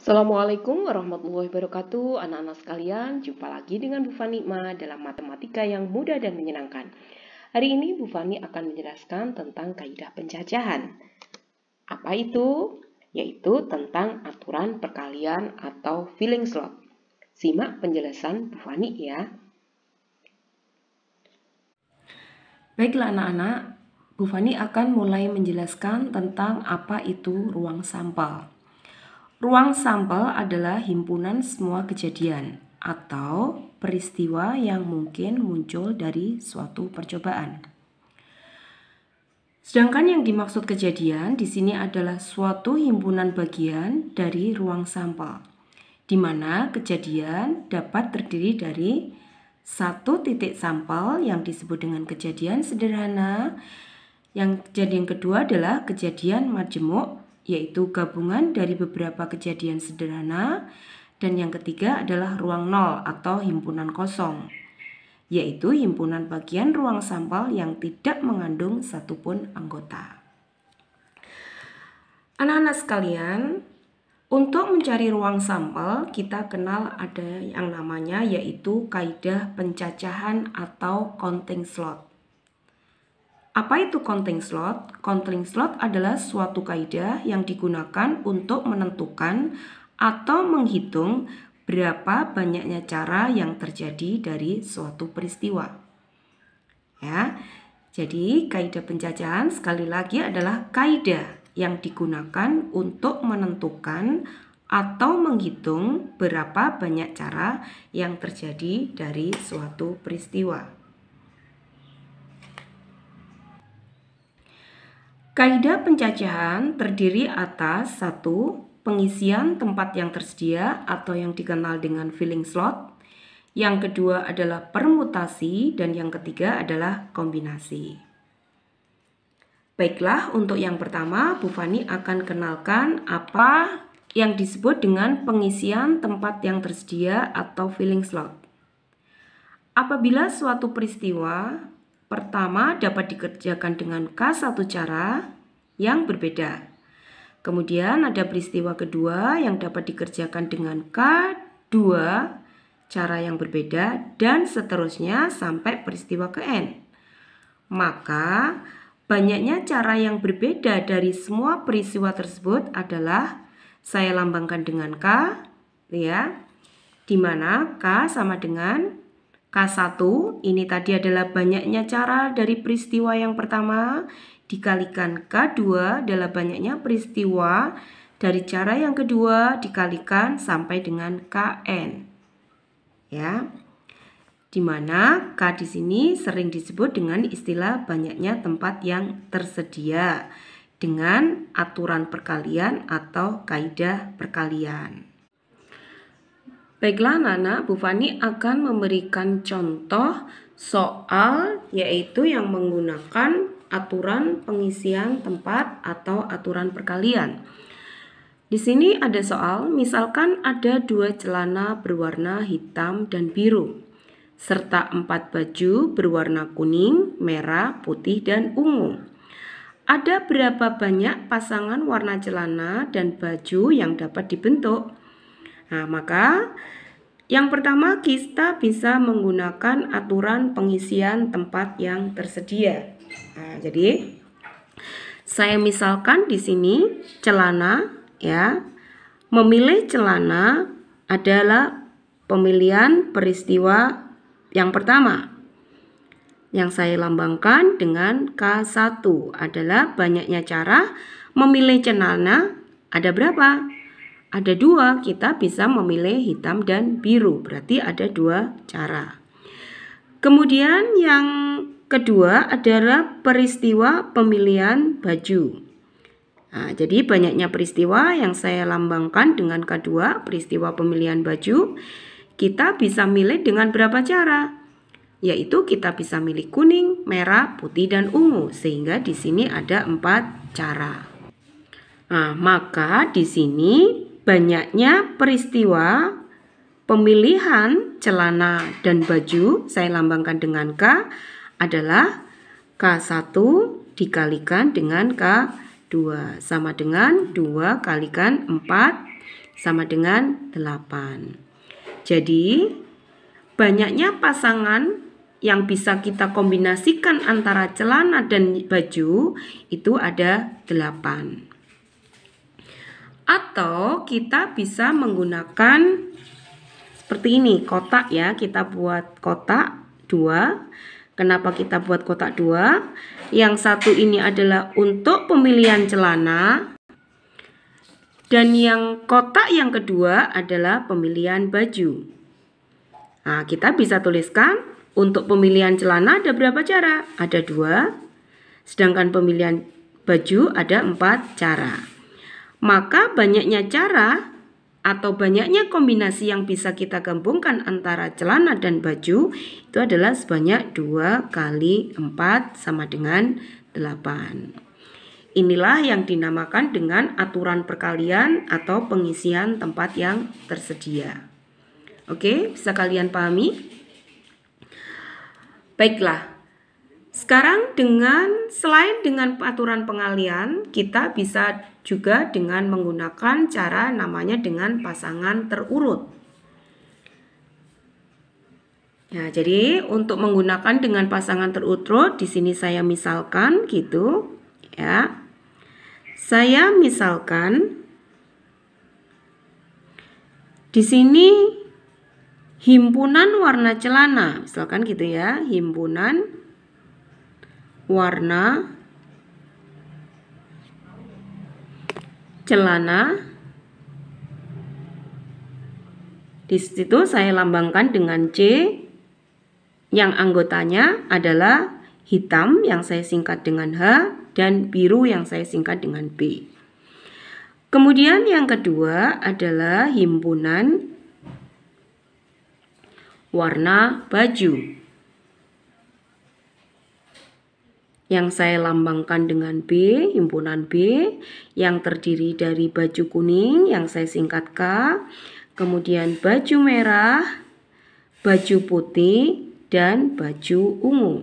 Assalamualaikum warahmatullahi wabarakatuh. Anak-anak sekalian, jumpa lagi dengan Bu Fanikma dalam matematika yang mudah dan menyenangkan. Hari ini Bu Fani akan menjelaskan tentang kaidah pencacahan. Apa itu? Yaitu tentang aturan perkalian atau filling slot. Simak penjelasan Bu Fani ya. Baiklah anak-anak, Bu Fani akan mulai menjelaskan tentang apa itu ruang sampel. Ruang sampel adalah himpunan semua kejadian atau peristiwa yang mungkin muncul dari suatu percobaan. Sedangkan yang dimaksud kejadian di sini adalah suatu himpunan bagian dari ruang sampel, di mana kejadian dapat terdiri dari satu titik sampel yang disebut dengan kejadian sederhana. Yang kejadian kedua adalah kejadian majemuk, yaitu gabungan dari beberapa kejadian sederhana, dan yang ketiga adalah ruang nol atau himpunan kosong, yaitu himpunan bagian ruang sampel yang tidak mengandung satupun anggota. Anak-anak sekalian, untuk mencari ruang sampel kita kenal ada yang namanya yaitu kaidah pencacahan atau counting slot. Apa itu counting slot? Counting slot adalah suatu kaidah yang digunakan untuk menentukan atau menghitung berapa banyaknya cara yang terjadi dari suatu peristiwa. Ya, jadi kaidah pencacahan sekali lagi adalah kaidah yang digunakan untuk menentukan atau menghitung berapa banyak cara yang terjadi dari suatu peristiwa. Kaidah pencacahan terdiri atas satu, pengisian tempat yang tersedia atau yang dikenal dengan filling slot. Yang kedua adalah permutasi dan yang ketiga adalah kombinasi. Baiklah, untuk yang pertama Bu Fani akan kenalkan apa yang disebut dengan pengisian tempat yang tersedia atau filling slot. Apabila suatu peristiwa pertama dapat dikerjakan dengan K1 cara yang berbeda. Kemudian ada peristiwa kedua yang dapat dikerjakan dengan K2 cara yang berbeda dan seterusnya sampai peristiwa ke N. Maka banyaknya cara yang berbeda dari semua peristiwa tersebut adalah saya lambangkan dengan K, ya, di mana K sama dengan K1 ini tadi adalah banyaknya cara dari peristiwa yang pertama dikalikan K2 adalah banyaknya peristiwa dari cara yang kedua dikalikan sampai dengan Kn. Ya. Di mana K di sini sering disebut dengan istilah banyaknya tempat yang tersedia dengan aturan perkalian atau kaidah perkalian. Baiklah anak-anak, Bu Fani akan memberikan contoh soal yaitu yang menggunakan aturan pengisian tempat atau aturan perkalian. Di sini ada soal, misalkan ada 2 celana berwarna hitam dan biru, serta 4 baju berwarna kuning, merah, putih, dan ungu. Ada berapa banyak pasangan warna celana dan baju yang dapat dibentuk? Nah, maka yang pertama kita bisa menggunakan aturan pengisian tempat yang tersedia. Nah, jadi saya misalkan di sini celana, ya. Memilih celana adalah pemilihan peristiwa yang pertama. Yang saya lambangkan dengan K1 adalah banyaknya cara memilih celana ada berapa? Ada 2, kita bisa memilih hitam dan biru, berarti ada 2 cara. Kemudian yang kedua adalah peristiwa pemilihan baju. Nah, jadi banyaknya peristiwa yang saya lambangkan dengan K2, peristiwa pemilihan baju, kita bisa milih dengan berapa cara? Yaitu kita bisa milih kuning, merah, putih, dan ungu, sehingga di sini ada 4 cara. Nah, maka di sini banyaknya peristiwa pemilihan celana dan baju saya lambangkan dengan K adalah K1 dikalikan dengan K2 sama dengan 2 kalikan 4 sama dengan 8. Jadi, banyaknya pasangan yang bisa kita kombinasikan antara celana dan baju itu ada 8. Atau kita bisa menggunakan seperti ini, kotak ya. Kita buat kotak 2. Kenapa kita buat kotak 2? Yang satu ini adalah untuk pemilihan celana. Dan yang kotak yang kedua adalah pemilihan baju. Nah, kita bisa tuliskan untuk pemilihan celana ada berapa cara? Ada 2. Sedangkan pemilihan baju ada 4 cara. Maka banyaknya cara atau banyaknya kombinasi yang bisa kita gabungkan antara celana dan baju itu adalah sebanyak 2 kali 4 sama dengan 8. Inilah yang dinamakan dengan aturan perkalian atau pengisian tempat yang tersedia. Oke, bisa kalian pahami? Baiklah, sekarang selain dengan aturan pengalian, kita bisa juga dengan menggunakan cara namanya dengan pasangan terurut. Ya, jadi untuk menggunakan dengan pasangan terurut, di sini saya misalkan gitu, ya. Saya misalkan di sini himpunan warna celana, misalkan gitu ya, himpunan warna celana. Di situ saya lambangkan dengan C, yang anggotanya adalah hitam yang saya singkat dengan H dan biru yang saya singkat dengan B. Kemudian yang kedua adalah himpunan warna baju yang saya lambangkan dengan B, himpunan B yang terdiri dari baju kuning yang saya singkat K, kemudian baju merah, baju putih, dan baju ungu.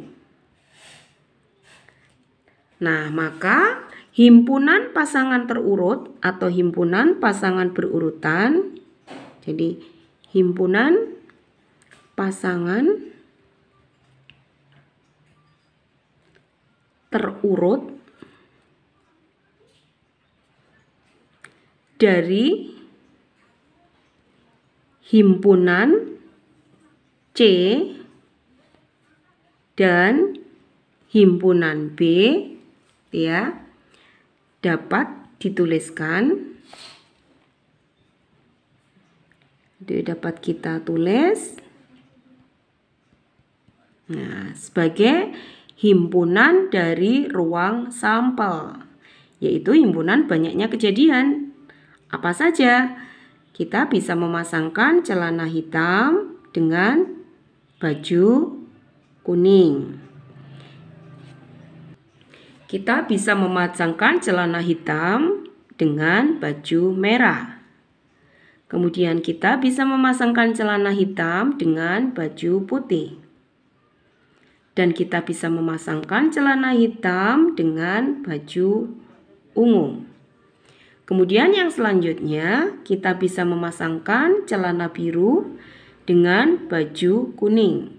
Nah, maka himpunan pasangan terurut atau himpunan pasangan berurutan, jadi himpunan pasangan terurut dari himpunan C dan himpunan B ya dapat dituliskan. Dapat kita tulis sebagai himpunan dari ruang sampel, yaitu himpunan banyaknya kejadian. Apa saja? Kita bisa memasangkan celana hitam dengan baju kuning. Kita bisa memasangkan celana hitam dengan baju merah. Kemudian kita bisa memasangkan celana hitam dengan baju putih. Dan kita bisa memasangkan celana hitam dengan baju ungu. Kemudian yang selanjutnya kita bisa memasangkan celana biru dengan baju kuning.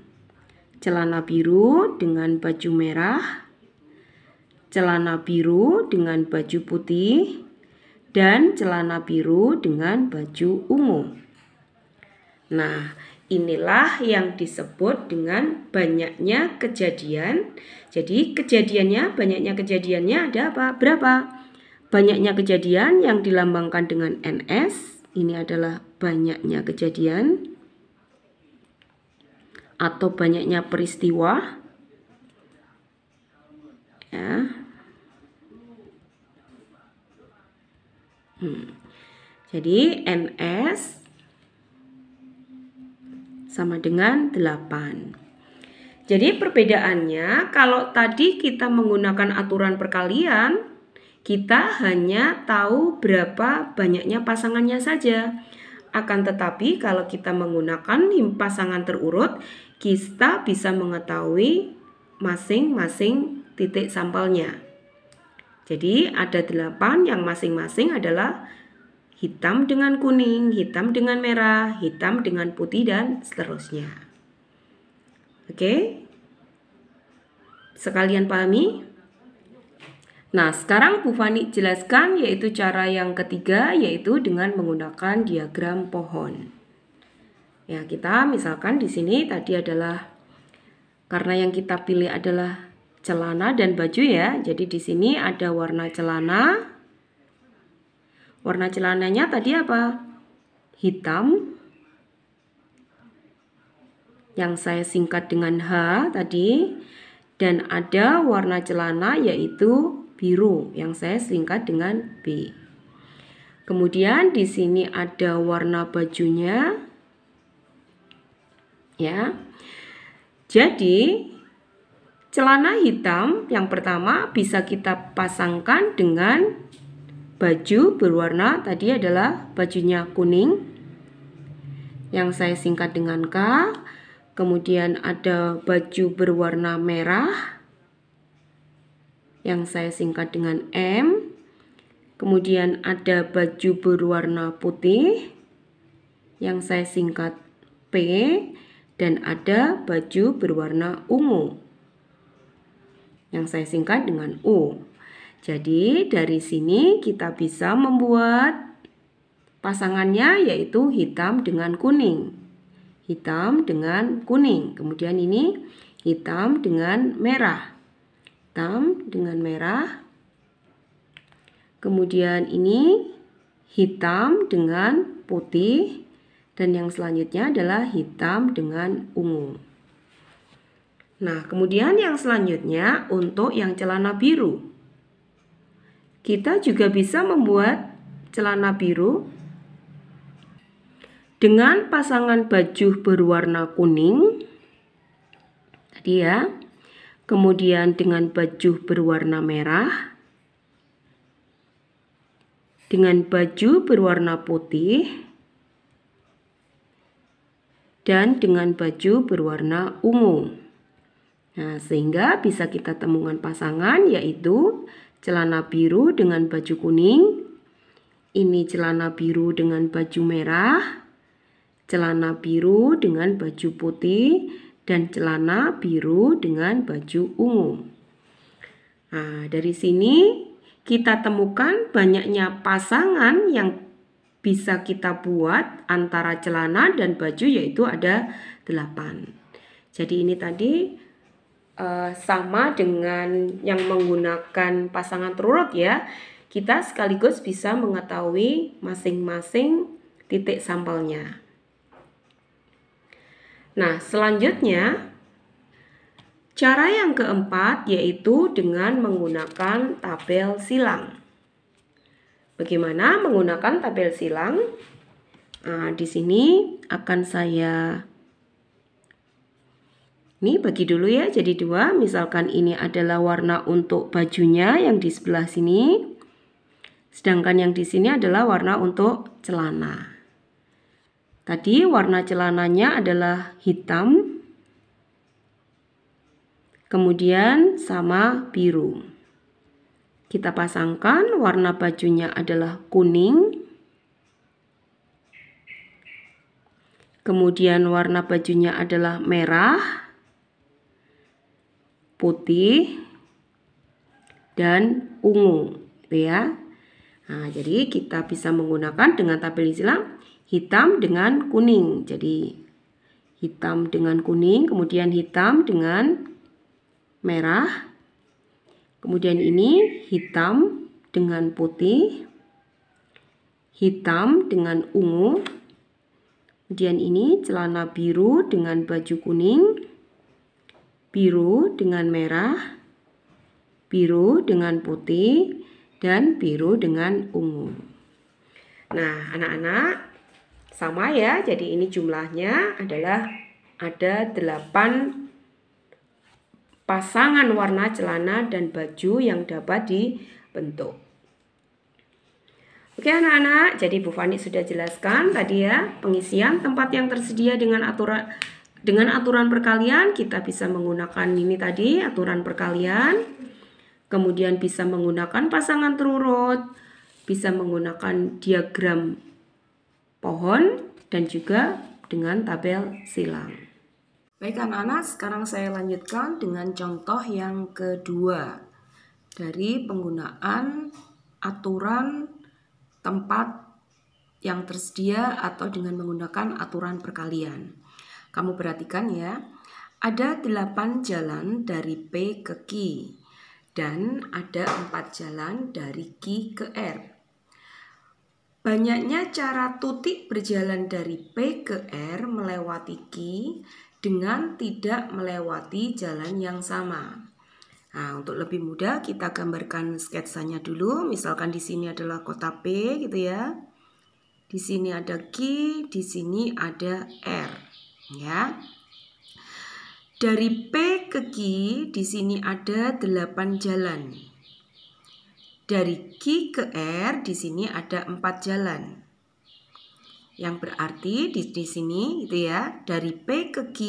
Celana biru dengan baju merah. Celana biru dengan baju putih. Dan celana biru dengan baju ungu. Nah, inilah yang disebut dengan banyaknya kejadian. Jadi banyaknya kejadiannya ada apa? Berapa? Banyaknya kejadian yang dilambangkan dengan NS. Ini adalah banyaknya kejadian atau banyaknya peristiwa. Ya. Jadi NS sama dengan 8. Jadi perbedaannya, kalau tadi kita menggunakan aturan perkalian, kita hanya tahu berapa banyaknya pasangannya saja. Akan tetapi kalau kita menggunakan pasangan terurut, kita bisa mengetahui masing-masing titik sampelnya. Jadi ada 8 yang masing-masing adalah hitam dengan kuning, hitam dengan merah, hitam dengan putih, dan seterusnya. Oke? Sekalian pahami? Nah, sekarang Bu Fani jelaskan yaitu cara yang ketiga, yaitu dengan menggunakan diagram pohon. Ya, kita misalkan di sini tadi adalah, karena yang kita pilih adalah celana dan baju ya. Jadi di sini ada warna celana. Warna celananya tadi apa? Hitam. Yang saya singkat dengan H tadi. Dan ada warna celana yaitu biru yang saya singkat dengan B. Kemudian di sini ada warna bajunya. Ya. Jadi celana hitam yang pertama bisa kita pasangkan dengan baju berwarna tadi adalah bajunya kuning yang saya singkat dengan K. Kemudian ada baju berwarna merah yang saya singkat dengan M. Kemudian ada baju berwarna putih yang saya singkat P. Dan ada baju berwarna ungu yang saya singkat dengan U. Jadi dari sini kita bisa membuat pasangannya yaitu hitam dengan kuning. Hitam dengan kuning. Kemudian ini hitam dengan merah. Hitam dengan merah. Kemudian ini hitam dengan putih. Dan yang selanjutnya adalah hitam dengan ungu. Nah, kemudian yang selanjutnya untuk yang celana biru. Kita juga bisa membuat celana biru dengan pasangan baju berwarna kuning tadi ya. Kemudian dengan baju berwarna merah. Dengan baju berwarna putih. Dan dengan baju berwarna ungu. Nah, sehingga bisa kita temukan pasangan yaitu celana biru dengan baju kuning. Ini celana biru dengan baju merah. Celana biru dengan baju putih, dan celana biru dengan baju ungu. Nah, dari sini kita temukan banyaknya pasangan yang bisa kita buat antara celana dan baju yaitu ada 8. Jadi ini tadi sama dengan yang menggunakan pasangan terurut ya. Kita sekaligus bisa mengetahui masing-masing titik sampelnya. Nah, selanjutnya cara yang keempat yaitu dengan menggunakan tabel silang. Bagaimana menggunakan tabel silang? Nah, di sini akan saya bagi dulu ya jadi 2. Misalkan ini adalah warna untuk bajunya yang di sebelah sini. Sedangkan yang di sini adalah warna untuk celana. Tadi warna celananya adalah hitam, kemudian sama biru. Kita pasangkan warna bajunya adalah kuning, kemudian warna bajunya adalah merah, putih, dan ungu, gitu ya. Nah, jadi kita bisa menggunakan dengan tabel silang hitam dengan kuning. Jadi hitam dengan kuning, kemudian hitam dengan merah. Kemudian ini hitam dengan putih. Hitam dengan ungu. Kemudian ini celana biru dengan baju kuning. Biru dengan merah. Biru dengan putih. Dan biru dengan ungu. Nah, anak-anak sama ya, jadi ini jumlahnya adalah ada 8 pasangan warna celana dan baju yang dapat dibentuk. Oke anak-anak, jadi Bu Fani sudah jelaskan tadi ya, pengisian tempat yang tersedia dengan aturan perkalian. Kita bisa menggunakan ini tadi, aturan perkalian. Kemudian bisa menggunakan pasangan terurut. bisa menggunakan diagram pohon dan juga dengan tabel silang. Baik anak-anak, sekarang saya lanjutkan dengan contoh yang kedua dari penggunaan aturan tempat yang tersedia atau dengan menggunakan aturan perkalian. Kamu perhatikan ya, ada 8 jalan dari P ke Q dan ada 4 jalan dari Q ke R. Banyaknya cara Tutik berjalan dari P ke R melewati Q dengan tidak melewati jalan yang sama. Nah, untuk lebih mudah kita gambarkan sketsanya dulu. Misalkan di sini adalah kota P gitu ya. Di sini ada Q, di sini ada R, ya. Dari P ke Q di sini ada 8 jalan. Dari Q ke R di sini ada 4 jalan. Yang berarti di sini gitu ya, dari P ke Q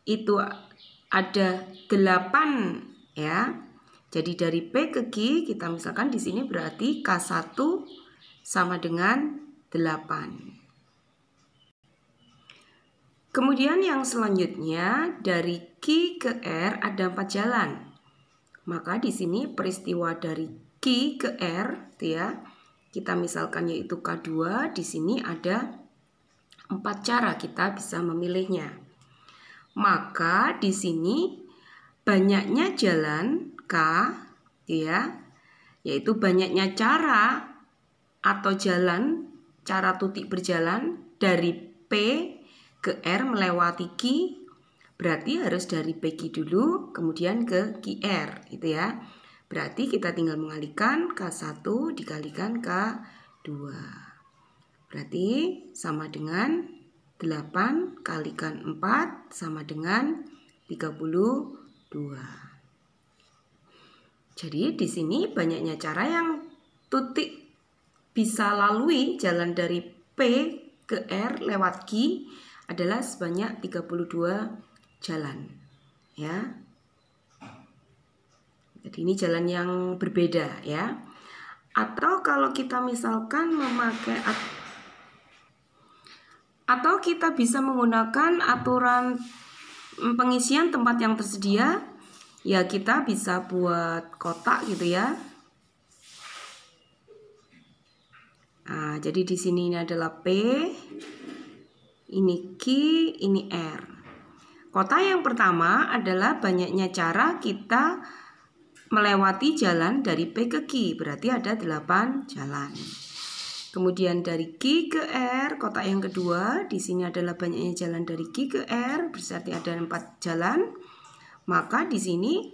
itu ada 8 ya. Jadi dari P ke Q kita misalkan di sini berarti K1 sama dengan 8. Kemudian yang selanjutnya dari Q ke R ada 4 jalan. Maka di sini peristiwa dari Q ke R ya, kita misalkan yaitu K2, di sini ada 4 cara kita bisa memilihnya. Maka di sini banyaknya jalan K ya, yaitu banyaknya cara atau jalan, cara Tutik berjalan dari P ke R melewati Q, berarti harus dari PQ dulu kemudian ke QR gitu ya. Berarti kita tinggal mengalihkan K1 dikalikan K2. Berarti sama dengan 8 kalikan 4 sama dengan 32. Jadi di sini banyaknya cara yang Tutik bisa lalui jalan dari P ke R lewat Q adalah sebanyak 32 jalan ya. Jadi ini jalan yang berbeda ya. Atau kalau kita misalkan memakai atau kita bisa menggunakan aturan pengisian tempat yang tersedia, ya kita bisa buat kotak gitu ya. Nah, jadi di sini ini adalah P, ini Q, ini R. Kota yang pertama adalah banyaknya cara kita melewati jalan dari P ke Q, berarti ada 8 jalan. Kemudian dari Q ke R, kota yang kedua, di sini adalah banyaknya jalan dari Q ke R, berarti ada 4 jalan. Maka di sini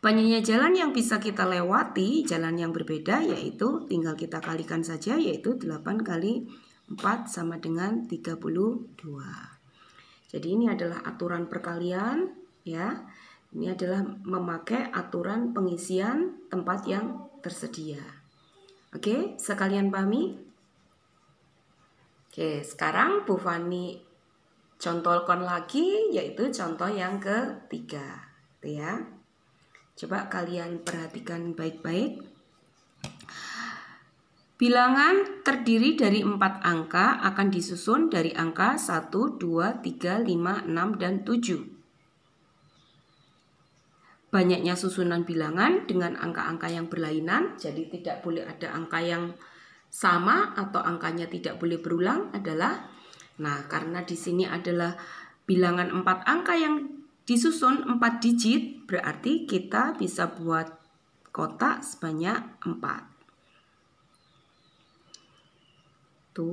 banyaknya jalan yang bisa kita lewati, jalan yang berbeda, yaitu tinggal kita kalikan saja, yaitu 8 kali 4 sama dengan 32. Jadi ini adalah aturan perkalian ya. Ini adalah memakai aturan pengisian tempat yang tersedia. Oke, sekalian pahami? Oke, sekarang Bu Fani contohkan lagi, yaitu contoh yang ketiga ya. Coba kalian perhatikan baik-baik. Bilangan terdiri dari 4 angka akan disusun dari angka 1, 2, 3, 5, 6, dan 7. Banyaknya susunan bilangan dengan angka-angka yang berlainan, jadi tidak boleh ada angka yang sama atau angkanya tidak boleh berulang adalah, nah karena di sini adalah bilangan 4 angka yang disusun 4 digit, berarti kita bisa buat kotak sebanyak 4. 1,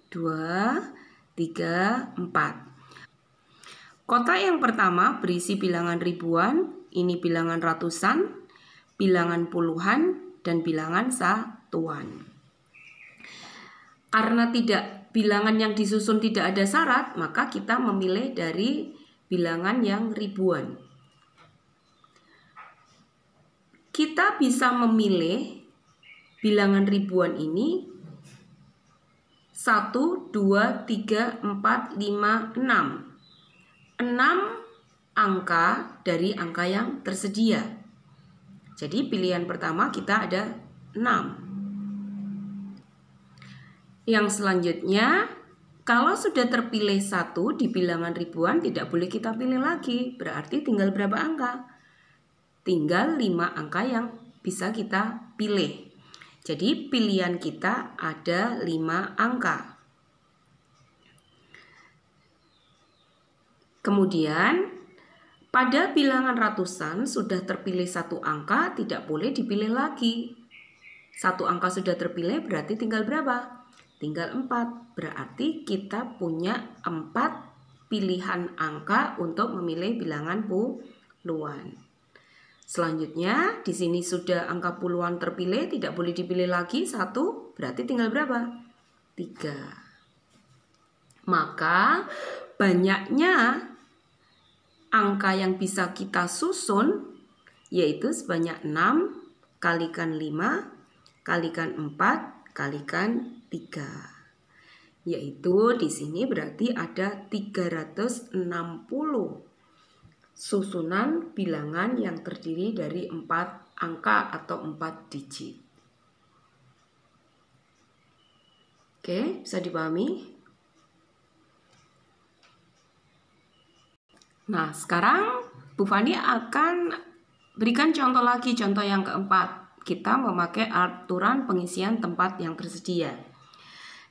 2, 3, 4. Kotak yang pertama berisi bilangan ribuan, ini bilangan ratusan, bilangan puluhan, dan bilangan satuan. Karena bilangan yang disusun tidak ada syarat, maka kita memilih dari bilangan yang ribuan. Kita bisa memilih bilangan ribuan ini 1, 2, 3, 4, 5, 6. 6 angka dari angka yang tersedia. Jadi pilihan pertama kita ada Yang selanjutnya, kalau sudah terpilih 1 di bilangan ribuan tidak boleh kita pilih lagi. Berarti tinggal berapa angka? Tinggal 5 angka yang bisa kita pilih. Jadi pilihan kita ada 5 angka. Kemudian pada bilangan ratusan sudah terpilih 1 angka tidak boleh dipilih lagi. 1 angka sudah terpilih berarti tinggal berapa? Tinggal 4. Berarti kita punya 4 pilihan angka untuk memilih bilangan puluhan. Selanjutnya, di sini sudah angka puluhan terpilih, tidak boleh dipilih lagi 1, berarti tinggal berapa? 3. Maka banyaknya angka yang bisa kita susun yaitu sebanyak 6 kalikan 5 kalikan 4 kalikan 3. Yaitu di sini berarti ada 360 susunan bilangan yang terdiri dari 4 angka atau 4 digit. Oke, bisa dipahami? Nah, sekarang Bu Fani akan berikan contoh lagi, contoh yang keempat. Kita memakai aturan pengisian tempat yang tersedia.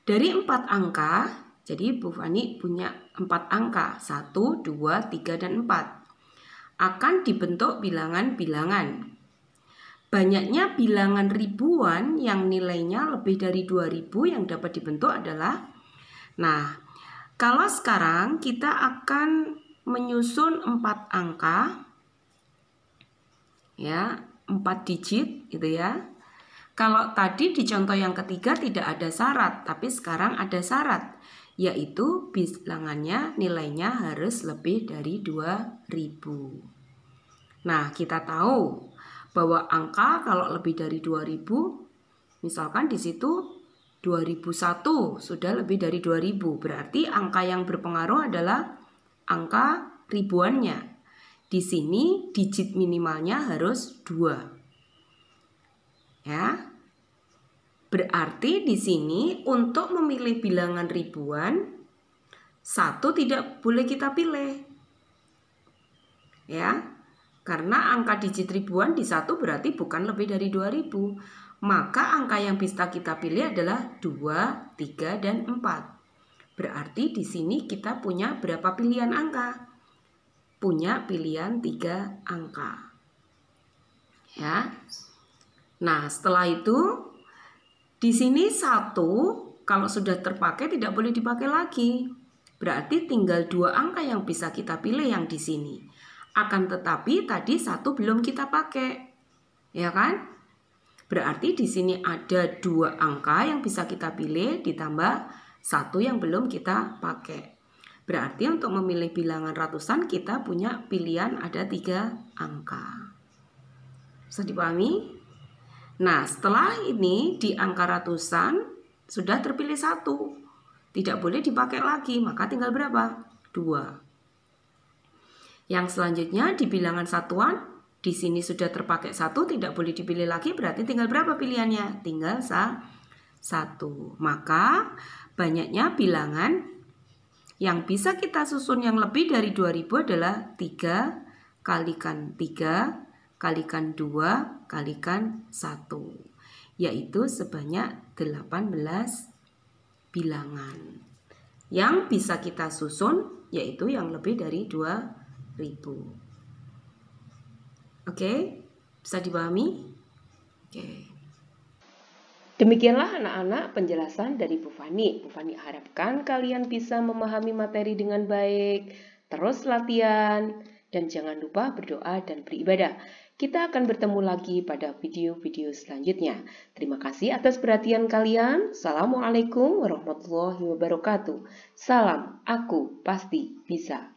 Dari 4 angka, jadi Bu Fani punya 4 angka, 1, 2, 3, dan 4. Akan dibentuk bilangan-bilangan. Banyaknya bilangan ribuan yang nilainya lebih dari 2000 yang dapat dibentuk adalah, nah, kalau sekarang kita akan menyusun 4 angka, ya, 4 digit gitu ya. Kalau tadi di contoh yang ketiga tidak ada syarat, tapi sekarang ada syarat, yaitu bilangannya nilainya harus lebih dari 2000. Nah, kita tahu bahwa angka kalau lebih dari 2000, misalkan di situ 2001 sudah lebih dari 2000, berarti angka yang berpengaruh adalah angka ribuannya. Di sini digit minimalnya harus 2. Ya. Berarti di sini untuk memilih bilangan ribuan 1 tidak boleh kita pilih. Ya. Karena angka digit ribuan di 1 berarti bukan lebih dari 2000. Maka angka yang bisa kita pilih adalah 2, 3, dan 4. Berarti di sini kita punya berapa pilihan angka? Punya pilihan 3 angka. Ya. Nah, setelah itu di sini 1 kalau sudah terpakai tidak boleh dipakai lagi. Berarti tinggal 2 angka yang bisa kita pilih yang di sini. Akan tetapi tadi 1 belum kita pakai. Ya kan? Berarti di sini ada 2 angka yang bisa kita pilih ditambah 1 yang belum kita pakai. Berarti untuk memilih bilangan ratusan kita punya pilihan ada 3 angka. Bisa dipahami? Nah, setelah ini di angka ratusan sudah terpilih 1. Tidak boleh dipakai lagi, maka tinggal berapa? 2. Yang selanjutnya di bilangan satuan, di sini sudah terpakai 1, tidak boleh dipilih lagi, berarti tinggal berapa pilihannya? Tinggal 1. Maka banyaknya bilangan yang bisa kita susun yang lebih dari 2000 adalah 3 kalikan 3 kalikan 2 kalikan 1, yaitu sebanyak 18 bilangan yang bisa kita susun, yaitu yang lebih dari 2000. Oke, bisa dipahami? Oke. Demikianlah anak-anak penjelasan dari Bu Fani. Bu Fani harapkan kalian bisa memahami materi dengan baik, terus latihan, dan jangan lupa berdoa dan beribadah. Kita akan bertemu lagi pada video-video selanjutnya. Terima kasih atas perhatian kalian. Assalamualaikum warahmatullahi wabarakatuh. Salam, aku pasti bisa.